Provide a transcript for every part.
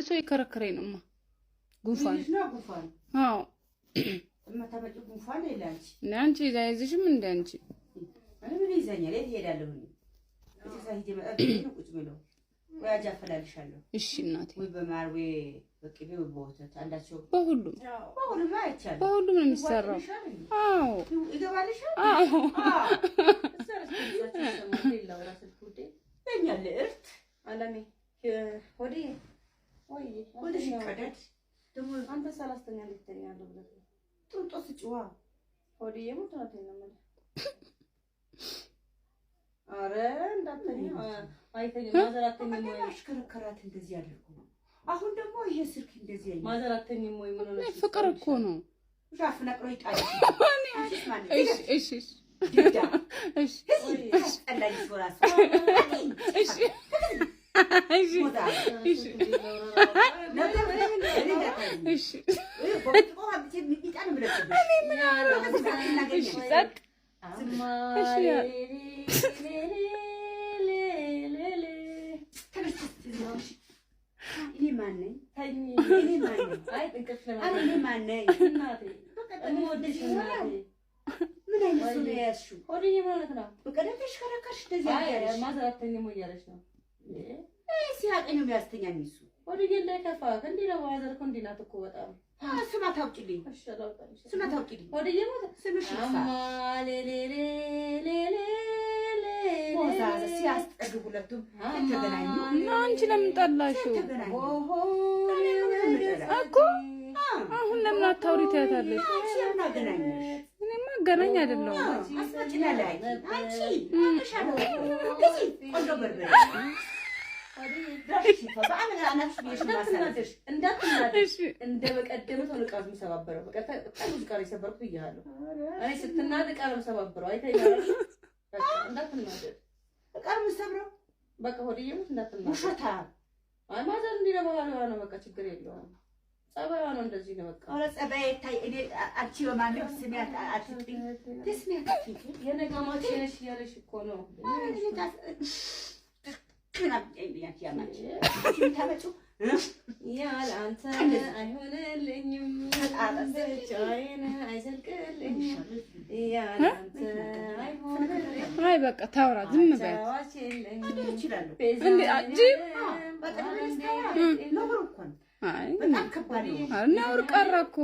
መልሶ ይከረከረኝ ነውማ ጉንፋን አዎ እማታበጭ ጉንፋን ይላልሽ አንቺ ዛይዝሽም እንደ አንቺ እኔ ምን ይዘኛል እሄዳለሁ እኔ እዚህ ሂጅ መጣ ቁጭ ብለው ወይ አጃፈላልሻለሁ እሺ እናቴ ወይ በማር ወይ በቅቤ ወይ በወተት አንዳቸው በሁሉም አይቻልም በሁሉም ነው የሚሰራው አዎ ይገባልሻል አዎ ለኛል እርት አላሜ ሆዴ ወይ ወደሽ ቀደድ ደግሞ አንተ ሰላስተኛ ልትተኛለህ ብለህ ጥንጦስ ጭዋ ሆዴ የሞታት ነው ማለት አረ እንዳተኛ አይተኛ ማዘራተኛ ወይ አሽከረከራት እንደዚህ አድርጎ አሁን ደግሞ ይሄ ስልክ እንደዚህ አይደል ማዘራተኛ ወይ ምን ነው ፍቅር እኮ ነው ሻፍ ነቅሎ ይጣል እሺ እሺ አላህ ይስራስ እሺ እሺ እሺ ምን አይነት ሰው ነው ያዝሽው? ሆዴ ማለት ነው በቀደም ተሽከረከርሽ እንደዚህ ያለሽ ማዘራተኛ ሞይ ያለሽ ነው ሲያቀኝ ነው ያስተኛኝ እሱ ሆዴ ላይ ከፋ እንዴ ነው ማዘር እኮ እንዴ ናት እኮ በጣም ስማ ታውቂልኝ ስማ ታውቂልኝ ሆዴ ማለት ስምሽ ሌሌሌ ወዛዝ ሲያስጠግ ሁለቱም ተገናኙ እና አንቺ ለምን ጠላሽው እኮ አሁን ለምን አታውሪ ትያታለሽ እኔማ ገናኝ አይደለም አስመጭና ላይ አንቺ አሻለው ቆንጆ በርበሬ እንዳትናደሽ እንደ በቀደመው ነው ቃል የሚሰባበረው በቃ ብዙ ቃል ይሰበርኩ ይያለሁ አይ ስትናደድ ቃል ሰባበረው አይተኛለሽ በቃ እንዳትናደድ ቃል ሰብረው በቃ ሆዴም እንዳትናደድ ውሸታ አይ ማዘር እንዲህ ነው ነው በቃ ችግር የለውም ጸባዩ ነው እንደዚህ ነው በቃ ኧረ ጸባይ ታይ እኔ አንቺ በማንም ስሚያት አትጥኝ ትስሚያት የነጋማች ነሽ ያለሽ እኮ ነው ያለ አንተ አይሆንልኝም ብቻዬን አይዘልቅልኝም ያለ አንተ አይሆንልኝም አይ በቃ ታውራ ዝም በይ አይ በጣም ከባድ ነው ነውር ቀረ እኮ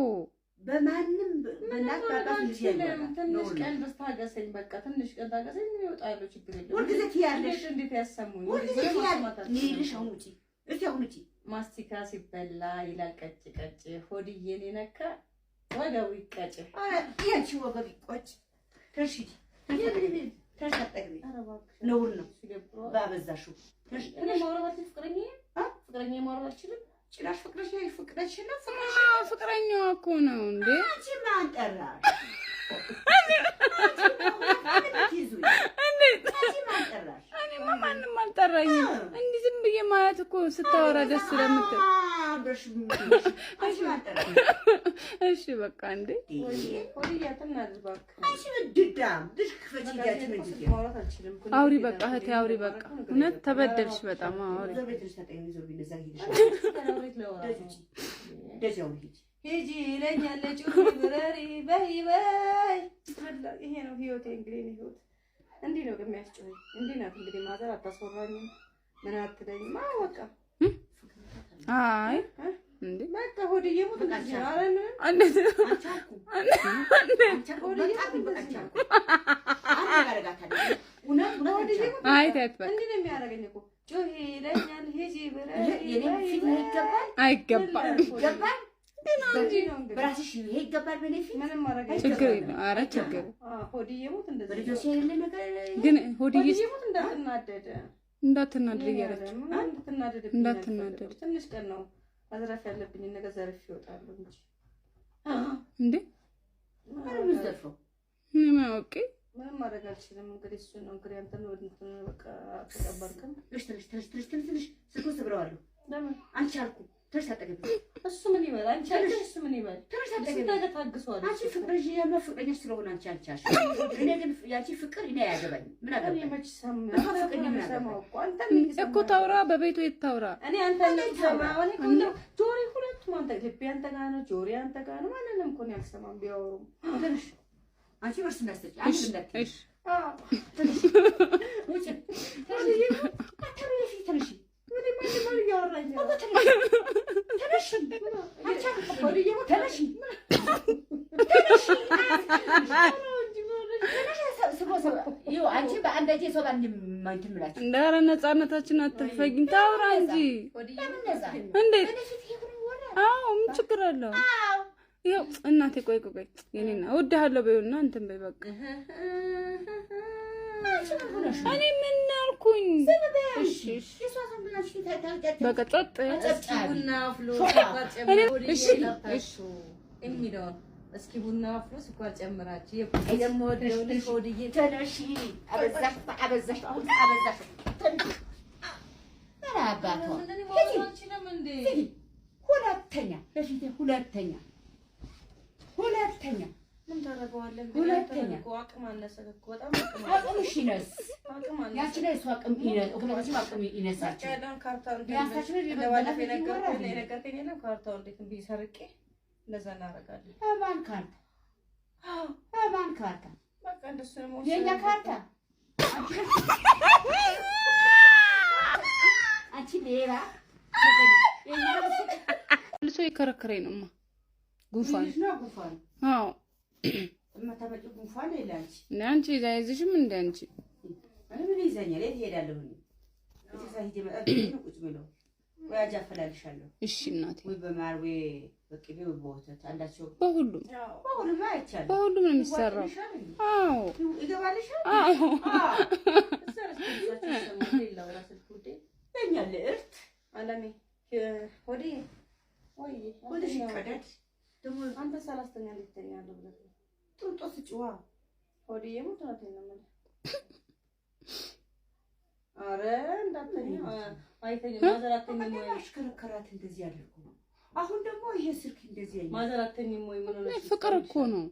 በማንም በእናት ባባት ልጅ ያለው ትንሽ ቀን በስታገሰኝ በቃ ትንሽ ቀን ታገሰኝ ይወጣሉ ችግር የለም ወልጊዜ ትያለሽ እንዴት ያሰሙኝ ወልጊዜ ትያለሽ አሁን ውጪ እስቲ አሁን ውጪ ማስቲካ ሲበላ ይላል ቀጭ ቀጭ ሆድዬን ነካ ወገቡ ይቀጭ ያንቺ ወገብ ይቆጭ ተሽጂ ተሽታጠግቢ ነውር ነው ባበዛሽው እኔ ማውራት ፍቅረኛ ማውራት አልችልም ጭራሽ ፍቅረሽ ነው ፍቅረኛዋ እኮ ነው እንዴ አንቺ ማን ጠራሽ እኔማ ማንም አልጠራኝም እንዲህ ዝም ብዬ ማለት እኮ ስታወራ ደስ ስለምትል እሺ በቃ እንዴ አውሪ በቃ እህቴ አውሪ በቃ እውነት ተበደልሽ በጣም አውሪ ሂጂ ይለኛል ጩሪ ብረሪ በይ በይ ይሄ ነው ህይወቴ እንግዲህ ህይወት እንዲህ ነው የሚያስጨው እንዲህ ናት እንግዲህ ማዘር አታስወራኝም ምን አትለኝም በቃ አይ እንዴ በቃ ሆድዬ ሙት አረን እንዴት አይ ታጥበ እንዴ ነው የሚያደርገኝ እኮ ጩሪ ይለኛል ሂጂ ብረሪ አይገባም በራስሽ ይሄ ይገባል በለፊ ምንም ማረጋ ችግር የለም ኧረ ችግር ሆድዬ ሙት እንደዚህ በልጆች የሌለ ነገር ግን ሆድዬ ሙት እንዳትናደድ እያለች እንዳትናደድ ትንሽ ቀን ነው አዝራፍ ያለብኝ ነገር ዘርፍ ይወጣሉ እንጂ እንዴ ምንም ዘርፈው ምን አውቄ ምንም ማድረግ አልችልም እንግዲህ እሱ ነው እንግዲህ አንተ ነው እንትን በቃ ተቀበልከም ትንሽ ስልኩ ሰብረዋለሁ ለምን አንቺ አልኩ ተርሳጠገብ እሱ ምን ይበል አንቺ እሱ ምን ይበል ተርሳጠገብ ታግሷል አንቺ ፍቅርሽ የመፍቅረኛ ስለሆነ አንቺ አልቻልሽ እኔ ግን ያንቺ ፍቅር እኔ ያገባኝ ምን አገባኝ መች ሰማ ፍቅር ምን ሰማው እኮ ታውራ በቤቱ የታውራ እኔ አንተ ሰማው እኔ ሁሉ ጆሪ ሁለቱም አንተ ልቤ አንተ ጋር ነው ጆሪ አንተ ጋር ነው ማንንም እኮ ነው ያልሰማም ቢያወሩም ትንሽ አንቺ ወርስ እንዳስተጭ አንቺ እንዳትይ እሺ ትንሽ ውጭ ትንሽ ምን ማን ያወራኝ ትንሽ አንቺ ወዲዬ ትንሽ አንቺ በአንዳጄ ሰው ባንድ ማንተም ብላችሁ እንዳረ ነፃነታችን አትፈጊኝ ታውራ እንጂ እንዴት አዎ ምን ችግር አለው ይኸው እናቴ ቆይ የኔና እወድሃለሁ በይውና እንትን በይ በቃ እኔ ምን አልኩኝ እሺ በቃ ጸጥ ቡና አፍሎ እሺ እሺ የሚለው እስኪ ቡና አፍሎ ስኳር ጨምራችሁ የምወደው ልጅ ወዲዬ ተነሺ አበዛሽ አሁን አበዛሽ አባቷ ሁለተኛ በፊት ሁለተኛ ምን ታደርገዋለህ? ሁለተኛ አቅም አነሰህ እኮ በጣም አቅምሽ ይነስ ያቺ ላይ እሱ አቅም ይነስ ሁለቱም አቅም ይነሳቸው ያዳን ካርታውን ለባለፈው የነገርከኝ የለም ካርታውን እንዴት ብዬ ሰርቄ እንደዛ እናደርጋለን። ባን ካርታ በቃ እንደሱ ነው የኛ ካርታ አንቺ ሌላ ልሶ ይከረከረኝ ነውማ ጉንፋን አዎ እማታመጪ ጉንፋን ይላልሽ አንቺ ይዛይዝሽም እንደ አንቺ እኔ ምን ይዘኛል የት ሄዳለሁ እኔ እዚህ ሳይሄድ መጣብኝ ቁጭ ብሎ ወይ አጃፈላልሻለሁ እሺ እናቴ ወይ በማር ወይ በቅቤ ወይ በወተት አንዳቸው በሁሉም አይቻልም በሁሉም ነው የሚሰራው አዎ ይገባልሻል አዎ ለኛለ እርት አላሜ ሆዴ ሆዴ ይቀደድ ደግሞ አንተ ሰላስተኛ ልትተኛለህ ብለህ ጡጦስ ጭዋ ሆዴ የሞተናት ነው ማለት አረ እንዳትተኛ አይተኛ ማዘራተኛ ወይ አሽከረከራት እንደዚህ ያደርጉ አሁን ደግሞ ይሄ ስልክ እንደዚህ ያይ ማዘራተኛ ወይ ምን ነው ፍቅር እኮ ነው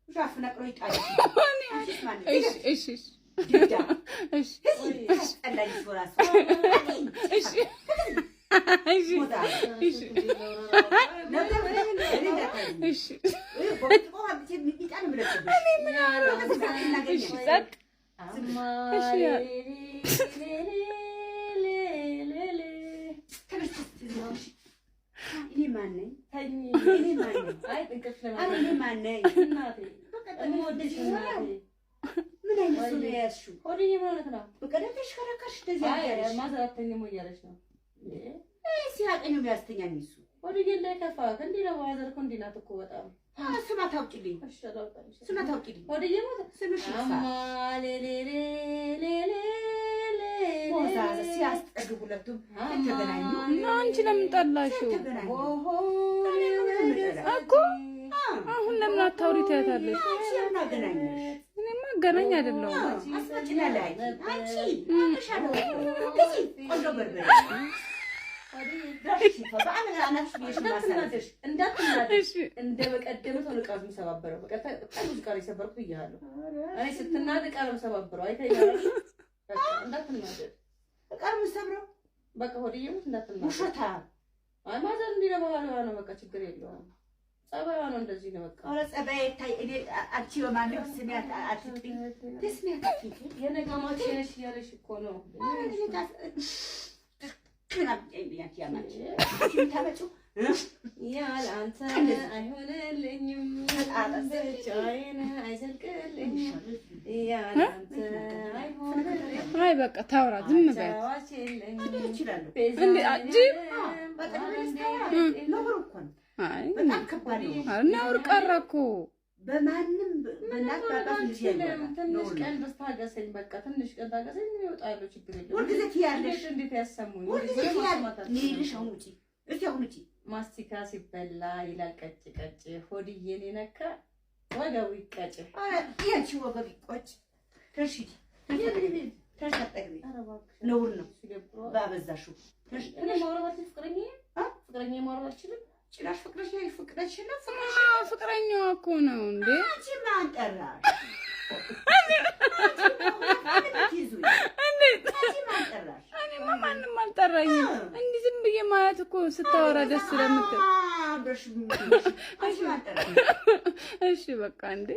ሻፍ ነቅሮ ይጣላል እሺ እሺ እሺ አላህ ይስራስ እሺ እሺ እሺ ሲያቀኝ ነው ያስተኛኝ እሱ ወዲህ ላይ ከፋ እንዴ ነው ማዘርኩ እንዴ ናት እኮ በጣም ስማ ታውቂልኝ እሺ አላውቅም ስማ ታውቂልኝ ወዲህ ነው ስምሽ ሌሌሌ ወዛዝ ሲያስጠግ ሁለቱም ተገናኙ እና አንቺ ለምን ጠላሽው ኦሆ እኮ አሁን ለምን አታውሪ ታያታለሽ ሲያና ገናኝሽ እኔማ ገናኝ አይደለም አስመጭና ላይ አንቺ አሻለው ቆንጆ በርበሬ እንዳትናደሽ እንደ በቀደመ ሰው ዕቃ የሚሰባበረው በቃ ብዙ ዕቃ የሰበርኩት እያለሁ እኔ ስትናደድ ዕቃ ነው የምሰባበረው አይተኸኛል በቃ እንዳትናደድ ዕቃ የምሰብረው በቃ ሆድዬ ሙት እንዳትናደድ ውሸታ አይ ማዘር እንዲህ ነው ባህሪዋ ነው በቃ ችግር የለውም ጸባይዋ ነው እንደዚህ ነው በቃ ኧረ ጸባይ ታይ እኔ አንቺ በማንም ስሚያት አትጥኝ ትስሚያት አትጥኝ የነገማች ነሽ እያለሽ እኮ ነው ያለ አንተ አይሆንልኝም ብቻዬን አይዘልቅልኝም ያለ አንተ አይሆንልኝም አይ በቃ ታውራ ዝም በይ አይ ነውር ቀረ እኮ በማንም በእናት ባባት ልጅ ትንሽ ቀን ታገሰኝ በቃ ትንሽ ቀን ታገሰኝ ይወጣሉ ችግር የለም ሁልጊዜ ትያለሽ እንዴት ያሰሙኝ ሁልጊዜ ትያለሽ አሁን ውጪ እስቲ አሁን ውጪ ማስቲካ ሲበላ ይላል ቀጭ ቀጭ ሆድዬን የነካ ወገቡ ይቀጭ ያንቺ ወገብ ይቆጭ ተርሺ ተርሻጠግቢ ነውር ነው ባበዛሽው እኔ ማውራት ፍቅረኛ ፍቅረኛ ማውራት አልችልም። ጭራሽ ፍቅረሽ ነው። ፍቅረኛዋ እኮ ነው እንዴ። አንቺ ማን ጠራሽ? እኔማ ማንም አልጠራኝም። እንዲህ ዝም ብዬ ማየት እኮ ስታወራ ደስ ስለምትል። እሺ በቃ እንዴ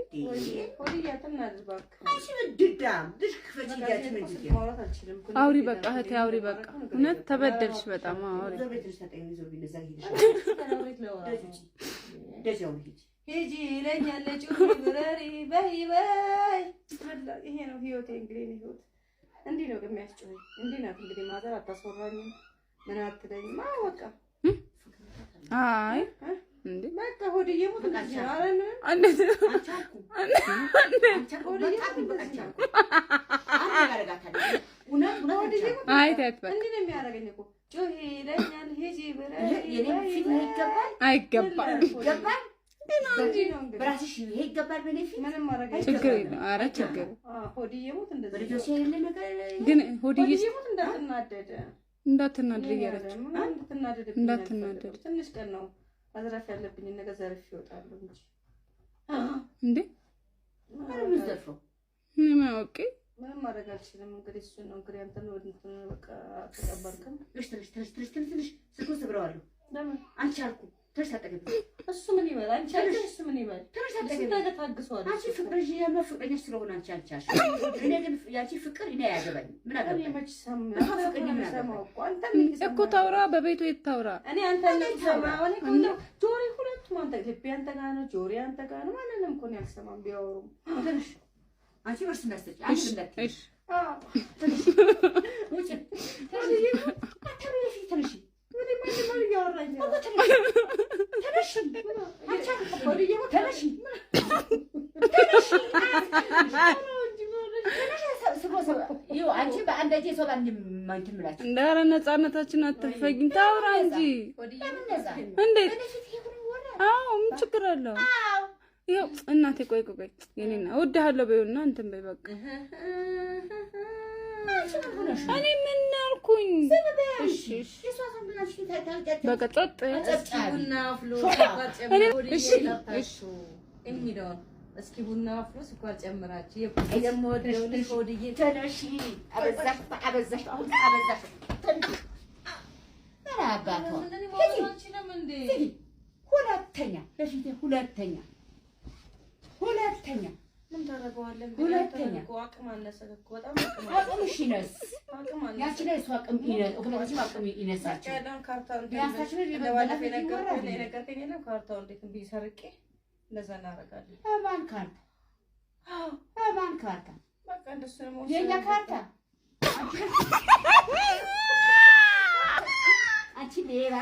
አውሪ በቃ እህቴ አውሪ በቃ። እውነት ተበደልሽ በጣም አውሪ። ሂጂ ይለኛል ጩሪ ብረሪ በይ በይ። ይሄ ነው ህይወቴ እንግዲህ ህይወት እንዲህ ነው የሚያስጨውኝ። እንዲህ ናት እንግዲህ ማዘር አታስወራኝም ምን አትለኝም። በቃ አይ እንዴ በቃ ሆድዬ ሙት አረን እንዴት አይ ታጥበ እንዲህ ነው የሚያደርገኝ እኮ ጩሪ ይለኛል ሂጂ ብረሪ አይገባም በራስሽ ይሄ ይገባል። በኔፊት ምንም ማድረግ ችግር የለም። ኧረ ችግር ሆድዬ ሙት እንደዚህ በልጆች የሌለ ነገር ግን ሆድዬ ሙት እንዳትናደድ እያለች እንዳትናደድ ትንሽ ቀን ነው አዝራፍ ያለብኝ ነገር ዘርፍ ይወጣሉ እንጂ እንዴ ምንም ዘርፈው ምንም አውቄ ምንም ማድረግ አልችልም። እንግዲህ እሱ ነው እንግዲህ አንተ ነው እንትን በቃ ተቀበልከም ትንሽ ስልኩ ሰብረዋለሁ። ለምን አንቺ አልኩ ትንሽ አጠገብ እሱ ምን ይበል አንቺ አልኩ እሱ ምን ይበል ትንሽ አጠገብ ነገር ታግሷል። አንቺ ፍቅርሽ ፍቅረኛሽ ስለሆነ አንቺ አልቻልሽ። እኔ ግን ያቺ ፍቅር እኔ አያገባኝ ምን አገባኝ? መች ሰማ እኮ ታውራ በቤቱ የታውራ እኔ አንተ ነው ሰማው እኔ እኮ ጆሪ ሁለቱም አንተ ልቤ አንተ ጋር ነው ጆሪ አንተ ጋር ነው። ማንንም እኮ ነው ያልሰማም ቢያወሩ ትንሽ አንቺ ወርስ መስጠት አንቺ እንደት እሺ ትንሽ ውጭ ትንሽ ምን ማን ያወራኝ ነው ትንሽ አንቺ ሆድዬ ትንሽ አንቺ በአንደጄ ሰው ባንድ ማንት ምላች እንዳረ ነፃነታችን አትፈጊም። ታውራ እንጂ እንዴት? አዎ ምን ችግር አለው? ይኸው እናቴ ቆይ የኔና እወድሃለሁ በይውና እንትን በይ በቃ። እኔ ምን አልኩኝ? እሺ በቃ ጸጥ ቡና አፍሎ እስኪ ቡና አፍሎ ስኳር ጨምራችሁ የምወደው ልጅ ሆድዬ ተነሺ። አበዛሽ አባቷ ሁለተኛ ምን ታደርገዋለህ? ሁለተኛ አቅም አነሰህ እኮ በጣም አቅምሽ ይነስ ያቺ ላይ እሱ አቅም ይነሳቸው የነገርከኝ የለም ካርታው እንዴት ብዬ ሰርቄ እንደዛ እናደርጋለን። ማን ካርታ? በቃ እንደሱ ነው የኛ ካርታ። አንቺ ሌባ